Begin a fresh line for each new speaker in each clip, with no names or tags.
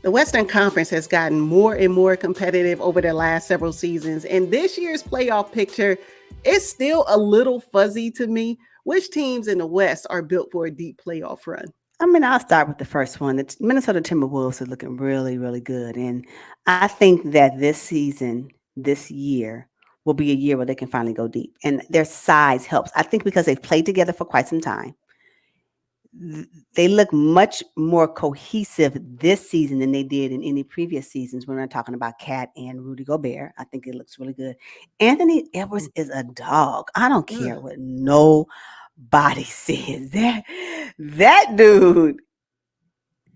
The Western Conference has gotten more and more competitive over the last several seasons, and this year's playoff picture is still a little fuzzy to me. Which teams in the West are built for a deep playoff run?
I mean, I'll start with the first one. The Minnesota Timberwolves are looking really, really good. And I think that this season, this year, will be a year where they can finally go deep. And their size helps. I think because they've played together for quite some time, they look much more cohesive this season than they did in any previous seasons when we're talking about Cat and Rudy Gobert. I think it looks really good. Anthony Edwards is a dog. I don't care what nobody says. That dude,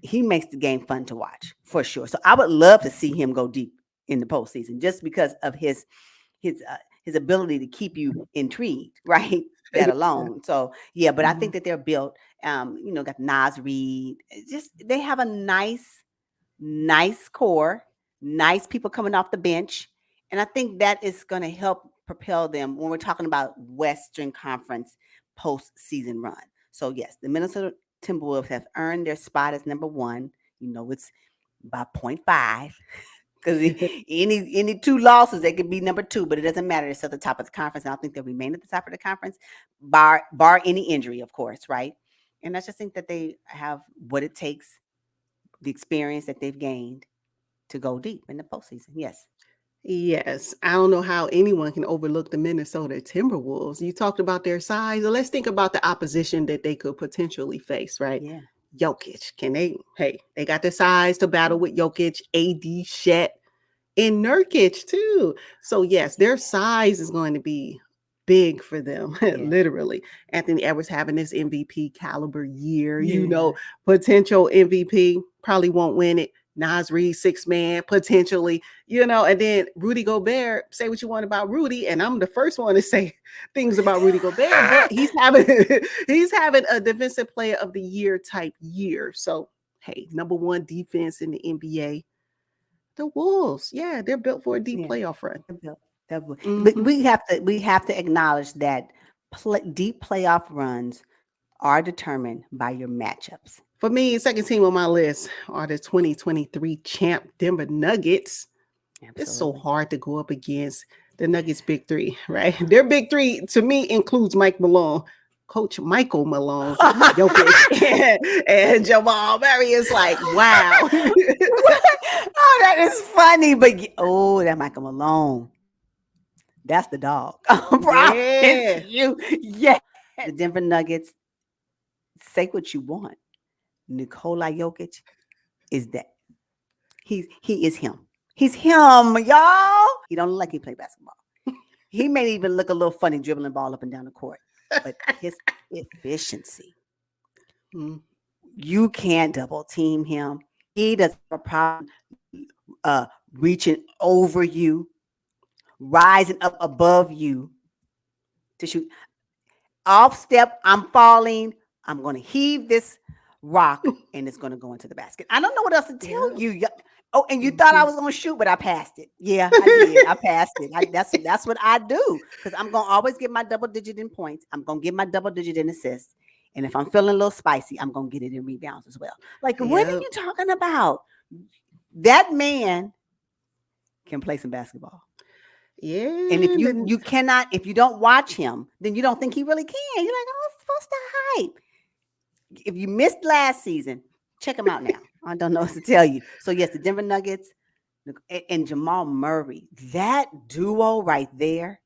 he makes the game fun to watch for sure. So I would love to see him go deep in the postseason just because of his ability to keep you intrigued, right? That alone. So yeah, but I think that they're built. Got Nas Reed. Just they have a nice core, nice people coming off the bench, and I think that is going to help propel them when we're talking about Western Conference postseason run. So yes, the Minnesota Timberwolves have earned their spot as number one. It's by 0.5 because any two losses, they could be number two, but it doesn't matter. They're still at the top of the conference, and I think they'll remain at the top of the conference, bar any injury, of course, right? And I just think that they have what it takes, the experience that they've gained to go deep in the postseason. Yes.
Yes, I don't know how anyone can overlook the Minnesota Timberwolves. You talked about their size. So let's think about the opposition that they could potentially face, right?
Yeah.
Jokic. They got the size to battle with Jokic, AD, Shet, and Nurkic too. So yes, their size is going to be big for them, literally. Anthony Edwards having this MVP caliber year, potential MVP, probably won't win it. Nas Reed, 6-man, potentially, and then Rudy Gobert, say what you want about Rudy, and I'm the first one to say things about Rudy Gobert, but he's having a defensive player of the year type year. So, hey, number one defense in the NBA. The Wolves, they're built for a deep playoff run.
But we have to acknowledge that deep playoff runs are determined by your matchups.
For me, second team on my list are the 2023 champ Denver Nuggets. Absolutely. It's so hard to go up against the Nuggets' big three, right? Their big three, to me, includes Mike Malone, Coach Michael Malone, Jokic, and Jamal Murray. Is like, wow.
Oh, that is funny. But that Michael Malone. That's the dog.
Yeah.
You. Yeah. The Denver Nuggets, say what you want. Nikola Jokic is that. He is him. He's him, y'all. He don't look like he play basketball. He may even look a little funny dribbling the ball up and down the court. But his efficiency, you can't double team him. He doesn't have a problem reaching over you, rising up above you to shoot. Off step, I'm falling. I'm going to heave this rock, and it's going to go into the basket. I don't know what else to tell you. Oh, and you thought I was going to shoot, but I passed it. Yeah, I did. I passed it. That's what I do, because I'm going to always get my double digit in points. I'm going to get my double digit in assists. And if I'm feeling a little spicy, I'm going to get it in rebounds as well. Like, what are you talking about? That man can play some basketball.
Yeah.
And if you cannot, if you don't watch him, then you don't think he really can. You're like, oh, it's supposed to hype. If you missed last season, check him out now. I don't know what to tell you. So yes, the Denver Nuggets and Jamal Murray, that duo right there,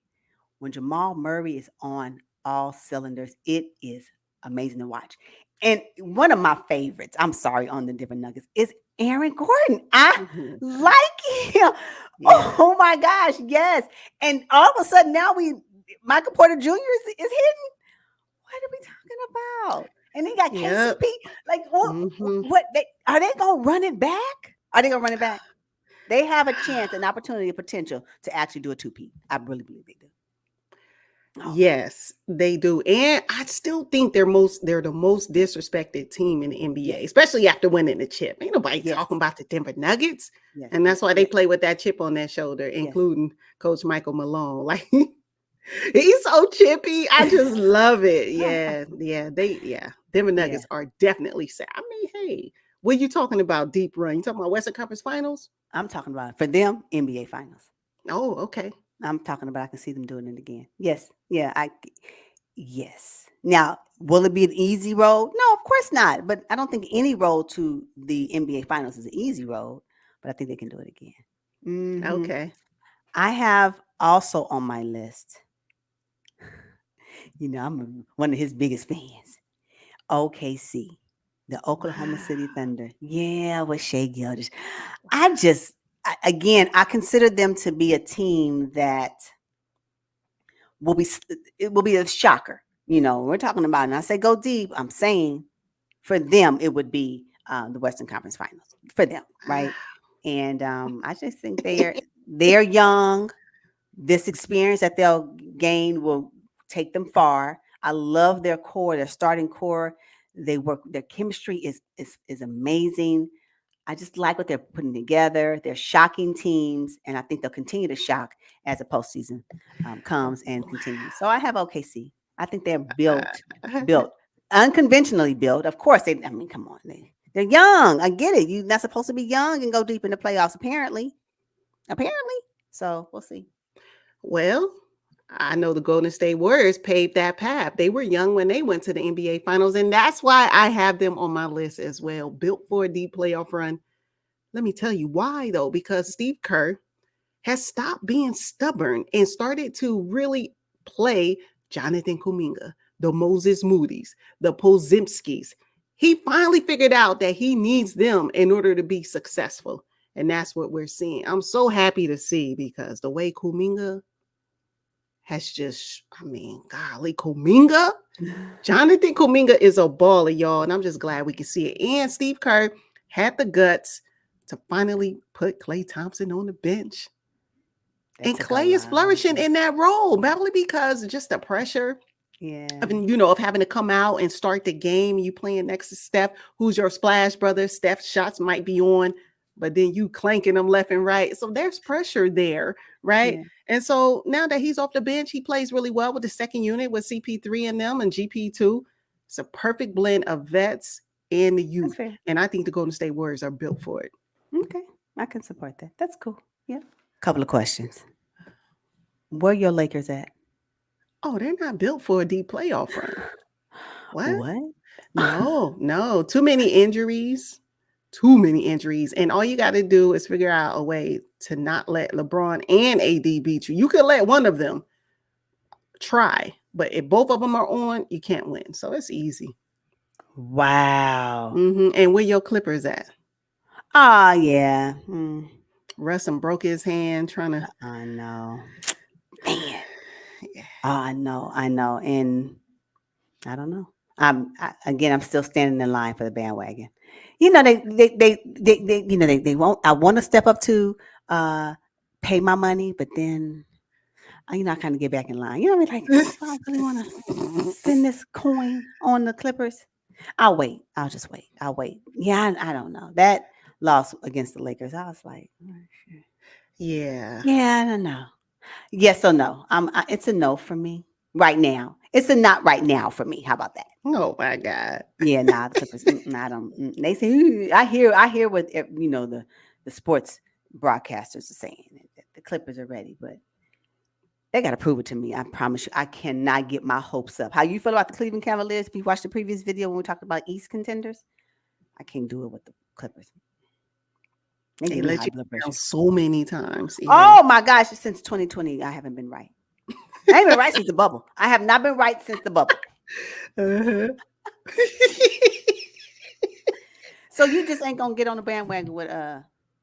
when Jamal Murray is on all cylinders, it is amazing to watch. And one of my favorites, I'm sorry, on the Denver Nuggets is Aaron Gordon. I like him. Yeah. Oh my gosh, yes. And all of a sudden now Michael Porter Jr. is hitting. What are we talking about? And they got KCP. Like, what? Are they going to run it back? Are they going to run it back? They have a chance, an opportunity, a potential to actually do a two-peat. I really believe they do.
Oh. Yes, they do. And I still think they're the most disrespected team in the NBA, especially after winning the chip. Ain't nobody talking about the Denver Nuggets. Yes. And that's why they play with that chip on their shoulder, including Coach Michael Malone. Like, he's so chippy. I just love it. Yeah. Denver Nuggets are definitely sad. I mean, hey, What are you talking about? Deep run? You talking about Western Conference Finals?
I'm talking about for them NBA Finals.
Oh, okay.
I'm talking about I can see them doing it again. Yes. Yeah, yes. Now, will it be an easy road? No, of course not. But I don't think any road to the NBA Finals is an easy road. But I think they can do it again.
Okay.
I have also on my list. I'm one of his biggest fans. OKC, the Oklahoma City
Wow.
Thunder. Yeah, with Shea Gilders. I consider them to be a team that will be it will be a shocker. We're talking about, and I say go deep. I'm saying for them it would be the Western Conference Finals for them, right? And I just think they're young. This experience that they'll gain will take them far. I love their core, their starting core. They work. Their chemistry is amazing. I just like what they're putting together. They're shocking teams, and I think they'll continue to shock as the postseason comes and continues. So I have OKC. I think they're built unconventionally built. Of course, I mean, come on, they're young. I get it. You're not supposed to be young and go deep in the playoffs. Apparently. So we'll see.
Well, I know the Golden State Warriors paved that path. They were young when they went to the NBA Finals, and that's why I have them on my list as well. Built for a deep playoff run. Let me tell you why, though, because Steve Kerr has stopped being stubborn and started to really play Jonathan Kuminga, the Moses Moody's, the Pozimskis. He finally figured out that he needs them in order to be successful. And that's what we're seeing. I'm so happy to see because the way Kuminga has just, I mean, golly, Kuminga. Jonathan Kuminga is a baller, y'all. And I'm just glad we can see it. And Steve Kerr had the guts to finally put Klay Thompson on the bench.
That
And
took a
Klay is
lot.
flourishing in that role, probably because just the pressure
Yeah.
of having to come out and start the game. You playing next to Steph, who's your splash brother. Steph's shots might be on, but then you clanking them left and right. So there's pressure there, right?
Yeah.
And so now that he's off the bench, he plays really well with the second unit with CP3 and them and GP2. It's a perfect blend of vets and the
That's
youth.
fair.
And I think the Golden State Warriors are built for it.
Okay. I can support that. That's cool. Yeah. Couple of questions. Where your Lakers at?
Oh, they're not built for a deep playoff run. What?
What?
No. Too many injuries. Too many injuries. And all you got to do is figure out a way to not let LeBron and AD beat you. You could let one of them try, but if both of them are on, you can't win. So it's easy.
Wow.
And where your Clippers at?
Ah, yeah.
Russell broke his hand trying to.
I know. Man. I know. And I don't know. I'm still standing in line for the bandwagon. They won't. I want to step up to pay my money, but then I kind of get back in line. I mean, like, do I really want to spend this coin on the Clippers? I'll wait. I'll just wait. I'll wait. Yeah, I don't know. That loss against the Lakers, I was like,
Yeah.
yeah, I don't know. Yes or no? It's a no for me right now. It's a not right now for me. How about that?
Oh my God.
Yeah, nah, the Clippers. I don't. They say I hear what the sports broadcasters are saying. That the Clippers are ready, but they got to prove it to me. I promise you, I cannot get my hopes up. How you feel about the Cleveland Cavaliers? If you watched the previous video when we talked about East contenders, I can't do it with the Clippers. They
They
give me
let
high
you
blood
down
pressure.
so many times. Yeah.
Oh my gosh! Since 2020, I haven't been right. I ain't been right since the bubble. I have not been right since the bubble.
Uh-huh.
So you just ain't gonna get on the bandwagon with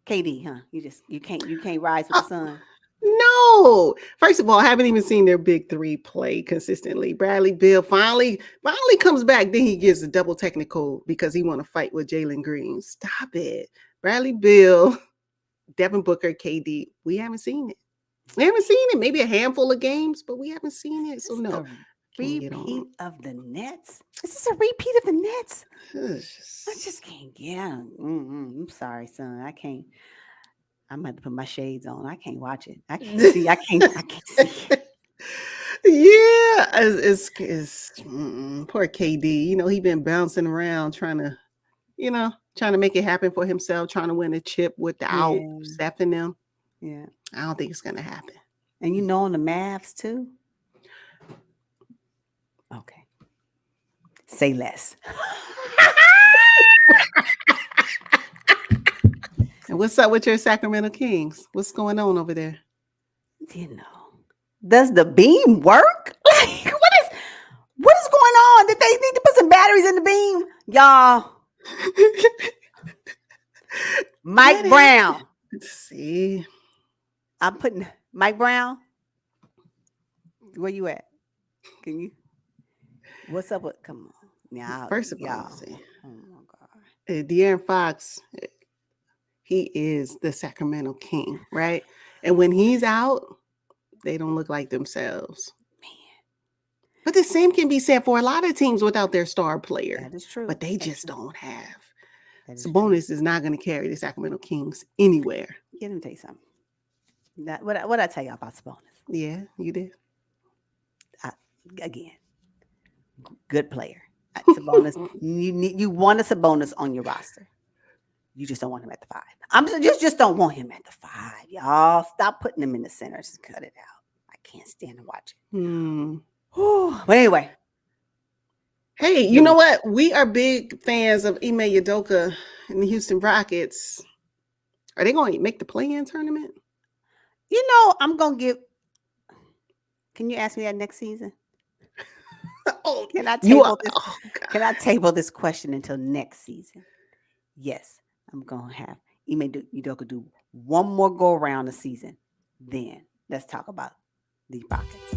KD, huh? You can't rise with the sun.
No. First of all, I haven't even seen their big three play consistently. Bradley Beal finally comes back. Then he gets a double technical because he want to fight with Jalen Green. Stop it. Bradley Beal, Devin Booker, KD. We haven't seen it. We haven't seen it. Maybe a handful of games, but we haven't seen it.
Is
So
this
no,
a
can't get
repeat
on.
of the Nets? Is this a repeat of the Nets? I just can't get on. I'm sorry, son. I can't. I'm going to put my shades on. I can't watch it. I can't see. I can't see.
Yeah, it's poor KD. He been bouncing around trying trying to make it happen for himself, trying to win a chip without
Yeah.
Steph and them.
Yeah.
I don't think it's gonna happen.
And you know on the Mavs too? Okay. Say less.
And what's up with your Sacramento Kings? What's going on over there?
You know. Does the beam work? Like, what is going on? Did they need to put some batteries in the beam? Y'all. Mike Brown.
Let's see.
I'm putting Mike Brown. Where you at? Can you? What's up with? Come on, y'all.
First of all,
y'all.
let's see.
Oh my God.
De'Aaron Fox, he is the Sacramento King, right? And when he's out, they don't look like themselves.
Man,
but the same can be said for a lot of teams without their star player.
that is true.
But they just don't have.
Sabonis
is not going to carry the Sacramento Kings anywhere.
Let me tell you something. What I tell you about Sabonis?
Yeah, you did.
Again, good player. Sabonis, you want a Sabonis on your roster. You just don't want him at the 5. I'm just don't want him at the 5, y'all. Stop putting him in the center. Just cut it out. I can't stand to watch it. But anyway.
Hey, you know what? We are big fans of Ime Udoka and the Houston Rockets. Are they going to make the play-in tournament?
You know, I'm going to give. Can you ask me that next season? Can I table this? Can I table this question until next season? Yes, I'm gonna have Ime Udoka do one more go around the season. Then let's talk about the Rockets.